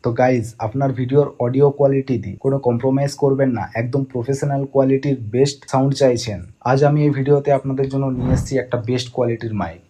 তো গাইজ, আপনার ভিডিওর অডিও কোয়ালিটিতে কোনো কম্প্রোমাইজ করবেন না, একদম প্রফেশনাল কোয়ালিটির বেস্ট সাউন্ড চাইছেন। আজ আমি এই ভিডিওতে আপনাদের জন্য নিয়ে এসেছি একটা বেস্ট কোয়ালিটির মাইক।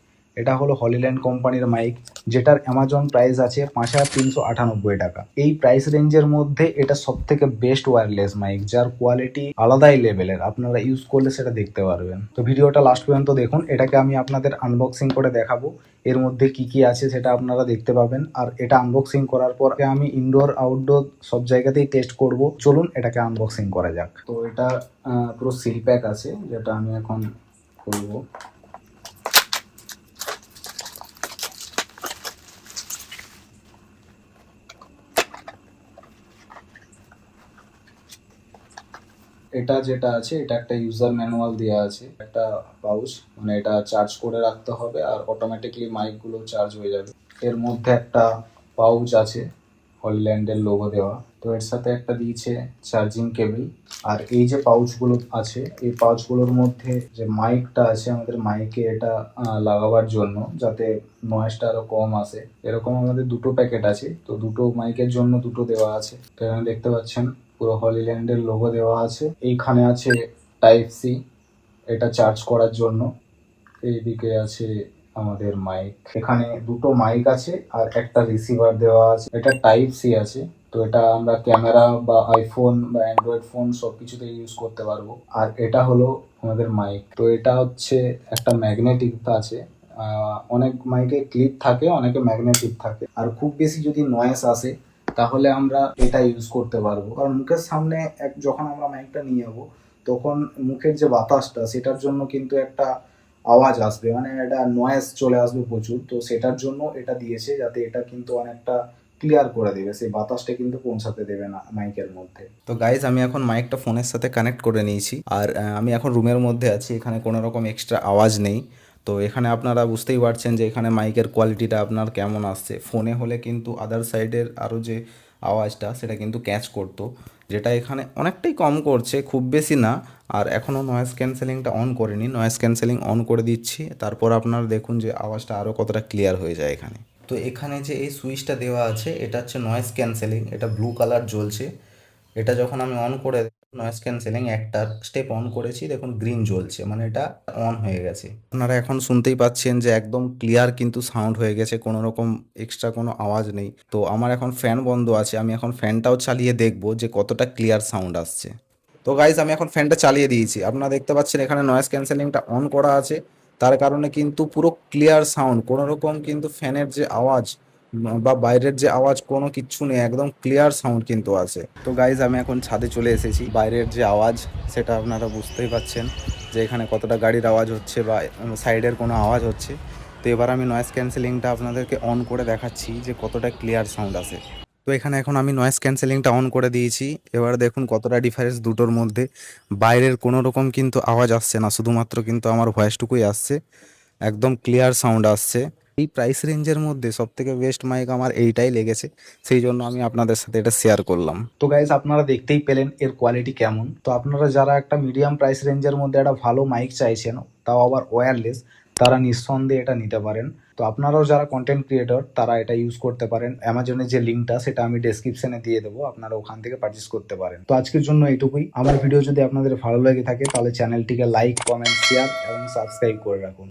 এটা হলো হলিল্যান্ড কোম্পানির মাইক, যেটার অ্যামাজন প্রাইস আছে 5,398 টাকা। এই প্রাইস রেঞ্জের মধ্যে এটা সব থেকে বেস্ট ওয়্যারলেস মাইক, যার কোয়ালিটি আলাদাই লেভেলের। আপনারা ইউজ করলে সেটা দেখতে পারবেন। তো ভিডিওটা লাস্ট পর্যন্ত দেখুন। এটাকে আমি আপনাদের আনবক্সিং করে দেখাবো, এর মধ্যে কি কি আছে সেটা আপনারা দেখতে পাবেন। আর এটা আনবক্সিং করার পর আমি ইনডোর আউটডোর সব জায়গাতেই টেস্ট করব। চলুন এটাকে আনবক্সিং করা যাক। তো এটা পুরো সিল প্যাক আছে, যেটা আমি এখন খুলবো। এটা যেটা আছে, এটা একটা ইউজার ম্যানুয়াল দেওয়া আছে, একটা পাউচ, মানে এটা চার্জ করে রাখতে হবে আর অটোমেটিকলি মাইকগুলো চার্জ হয়ে যাবে। এর মধ্যে একটা পাউচ আছে হলিল্যান্ডের লোগো দেওয়া। তো এর সাথে একটা দিয়েছে চার্জিং কেবল। আর এই যে পাউচগুলো আছে, এই পাউচগুলোর মধ্যে যে মাইকটা আছে আমাদের মাইকে, এটা লাগাবার জন্য যাতে নয়েজটা আরো কম আসে, এরকম আমাদের দুটো প্যাকেট আছে। তো দুটো মাইকের জন্য দুটো দেওয়া আছে। তো এখানে দেখতে পাচ্ছেন পুরো হলিল্যান্ডের লোগো দেওয়া আছে। এইখানে আছে টাইপ সি, এটা চার্জ করার জন্য। এইদিকে আছে আমাদের মাইক। এখানে দুটো মাইক আছে আর একটা রিসিভার দেওয়া আছে। এটা টাইপ সি আছে। তো এটা আমরা ক্যামেরা বা আইফোন বা অ্যান্ড্রয়েড ফোন সবকিছুতে ইউজ করতে পারবো। আর এটা হলো আমাদের মাইক। তো এটা হচ্ছে একটা ম্যাগনেটিক আছে। অনেক মাইকে ক্লিপ থাকে, অনেকে ম্যাগনেটিক থাকে। আর খুব বেশি যদি নয়েজ আসে তাহলে আমরা এটা ইউজ করতে পারবো। কারণ মুখের সামনে যখন আমরা মাইকটা নিয়ে যাবো, তখন মুখের যে বাতাসটা, সেটার জন্য কিন্তু একটা আওয়াজ আসবে, মানে এটা নয়েজ চলে আসবে প্রচুর। তো সেটার জন্য এটা দিয়েছে, যাতে এটা কিন্তু অনেকটা ক্লিয়ার করে দেবে, সেই বাতাসটা কিন্তু পৌঁছাতে দেবে না মাইকের মধ্যে। তো গাইজ, আমি এখন মাইকটা ফোনের সাথে কানেক্ট করে নিয়েছি। আর আমি এখন রুমের মধ্যে আছি, এখানে কোনো রকম এক্সট্রা আওয়াজ নেই। তো এখানে আপনারা বুঝতেই পারছেন যে এখানে মাইকের কোয়ালিটিটা আপনার কেমন আসছে। ফোনে হলে কিন্তু আদার সাইডের আরও যে আওয়াজটা, সেটা কিন্তু ক্যাচ করতো, যেটা এখানে অনেকটাই কম করছে, খুব বেশি না। আর এখনও নয়েজ ক্যান্সেলিংটা অন করিনি, নয়েজ ক্যান্সেলিং অন করে দিচ্ছি। তারপর আপনারা দেখুন যে আওয়াজটা আরও কতটা ক্লিয়ার হয়ে যায় এখানে। তো এখানে যে এই সুইচটা দেওয়া আছে, এটা হচ্ছে নয়েজ ক্যান্সেলিং। এটা ব্লু কালার জ্বলছে। এটা যখন আমি অন করে নয়েজ ক্যান্সেলিং একটা স্টেপ অন করেছি, দেখুন গ্রিন জ্বলছে, মানে এটা অন হয়ে গেছে। আপনারা এখন শুনতেই পাচ্ছেন যে একদম ক্লিয়ার কিন্তু সাউন্ড হয়ে গেছে, কোনো রকম এক্সট্রা কোনো আওয়াজ নেই। তো আমার এখন ফ্যান বন্ধ আছে, আমি এখন ফ্যানটাও চালিয়ে দেখবো যে কতটা ক্লিয়ার সাউন্ড আসছে। তো গাইজ, আমি এখন ফ্যানটা চালিয়ে দিয়েছি। আপনারা দেখতে পাচ্ছেন এখানে নয়েজ ক্যান্সেলিংটা অন করা আছে, তার কারণে কিন্তু পুরো ক্লিয়ার সাউন্ড, কোনো রকম কিন্তু ফ্যানের যে আওয়াজ বা বাইরের যে আওয়াজ কোনো কিচ্ছু নেই, একদম ক্লিয়ার সাউন্ড কিন্তু আছে। তো গাইজ, আমি এখন ছাদে চলে এসেছি। বাইরের যে আওয়াজ সেটা আপনারা বুঝতেই পাচ্ছেন যে এখানে কতটা গাড়ির আওয়াজ হচ্ছে বা সাইডের কোনো আওয়াজ হচ্ছে। তো এবার আমি নয়েজ ক্যান্সেলিংটা আপনাদেরকে অন করে দেখাচ্ছি যে কতটা ক্লিয়ার সাউন্ড আসে। তো এখানে এখন আমি নয়েজ ক্যান্সেলিংটা অন করে দিয়েছি। এবার দেখুন কতটা ডিফারেন্স দুটোর মধ্যে। বাইরের কোনো রকম কিন্তু আওয়াজ আসছে না, শুধুমাত্র কিন্তু আমার ভয়েসটুকুই আসছে, একদম ক্লিয়ার সাউন্ড আসছে। এই প্রাইস রেঞ্জের মধ্যে সব থেকে বেস্ট মাইক আমার এইটাই লেগেছে, সেই জন্য আমি আপনাদের সাথে এটা শেয়ার করলাম। তো গাইজ, আপনারা দেখতেই পেলেন এর কোয়ালিটি কেমন। তো আপনারা যারা একটা মিডিয়াম প্রাইস রেঞ্জের মধ্যে একটা ভালো মাইক চাইছেন, তাও আবার ওয়্যারলেস, তারা নিঃসন্দেহে এটা নিতে পারেন। তো আপনারাও যারা কন্টেন্ট ক্রিয়েটর, তারা এটা ইউজ করতে পারেন। অ্যামাজনের যে লিঙ্কটা, সেটা আমি ডেসক্রিপশনে দিয়ে দেবো, আপনারা ওখান থেকে পারচেস করতে পারেন। তো আজকের জন্য এইটুকুই। আমার ভিডিও যদি আপনাদের ভালো লেগে থাকে, তাহলে চ্যানেলটিকে লাইক, কমেন্ট, শেয়ার এবং সাবস্ক্রাইব করে রাখুন।